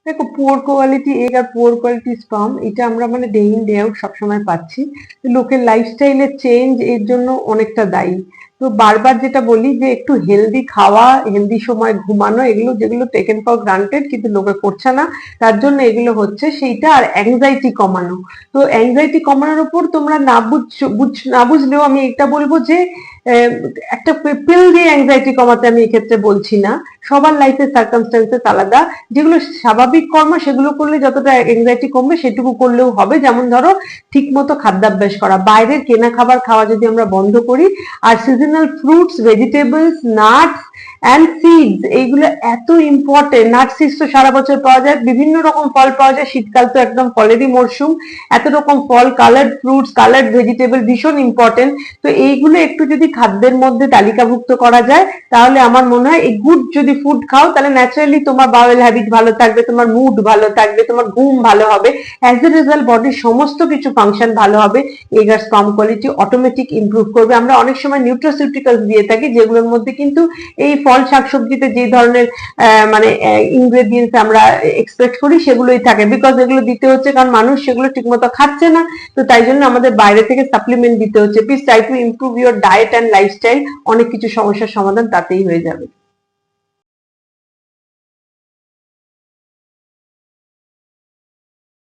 দেখো, poor quality egg আর poor quality sperm এটা আমরা মানে ডে ইন ডে আউট সবসময় পাচ্ছি। লোকের লাইফস্টাইলের চেঞ্জ এর জন্য অনেকটা দায়ী। তো বারবার যেটা বলি যে একটু হেলদি খাওয়া, হেলদি সময় ঘুমানো, এগুলো যেগুলো টেকেন ফর গ্রান্টেড কিন্তু লোকে করছে না, তার জন্য এগুলো হচ্ছে সেইটা। আর অ্যাংজাইটি কমানো, তো অ্যাংজাইটি কমানোর উপর তোমরা না বুঝলেও আমি এটা বলবো যে একটা পিল দিয়ে অ্যাংজাইটি কমাতে আমি এক্ষেত্রে বলছি না। সবার লাইফের সার্কামস্টেন্সেস আলাদা। যেগুলো স্বাভাবিক কর্ম সেগুলো করলে যতটা অ্যাংজাইটি কমবে সেটুকু করলেও হবে। যেমন ধরো ঠিক মতো খাদ্যাভ্যাস করা, বাইরের কেনা খাবার খাওয়া যদি আমরা বন্ধ করি, আর seasonal fruits, vegetables, nuts and seeds এইগুলো এত ইম্পর্টেন্ট। নাট সিডস তো সারা বছর পাওয়া যায়, বিভিন্ন রকম ফল পাওয়া যায়, শীতকাল তো একদম ফলেরই মরশুম, এত রকম ফল, কালার্ড ফ্রুটস, কালার্ড ভেজিটেবল ভীষণ ইম্পর্টেন্ট। তো এইগুলো একটু যদি খাদ্যের মধ্যে তালিকাভুক্ত করা যায় তাহলে আমার মনে হয় এই গুড যদি ফুড খাও তাহলে ন্যাচারালি তোমার বাওয়েল হ্যাবিট ভালো থাকবে, তোমার মুড ভালো থাকবে, তোমার ঘুম ভালো হবে, অ্যাজ এ রেজাল্ট বডির সমস্ত কিছু ফাংশন ভালো হবে। এগ আর স্পার্ম কোয়ালিটি অটোমেটিক ইমপ্রুভ করবে। আমরা অনেক সময় নিউট্রাসিউটিক্যালস দিয়ে থাকি যেগুলোর মধ্যে কিন্তু এই ফল শাকসবজিতে যে ধরনের মানে ইনগ্রেডিয়েন্টস আমরা এক্সপেক্ট করি সেগুলোই থাকে, বিকজ এগুলো দিতে হচ্ছে কারণ মানুষ সেগুলো ঠিকমতো খাচ্ছে না। তো তাই জন্য আমাদের বাইরে থেকে সাপ্লিমেন্ট দিতে হচ্ছে। Please try to improve your diet and lifestyle, অনেক কিছু সমস্যার সমাধান তাতেই হয়ে যাবে।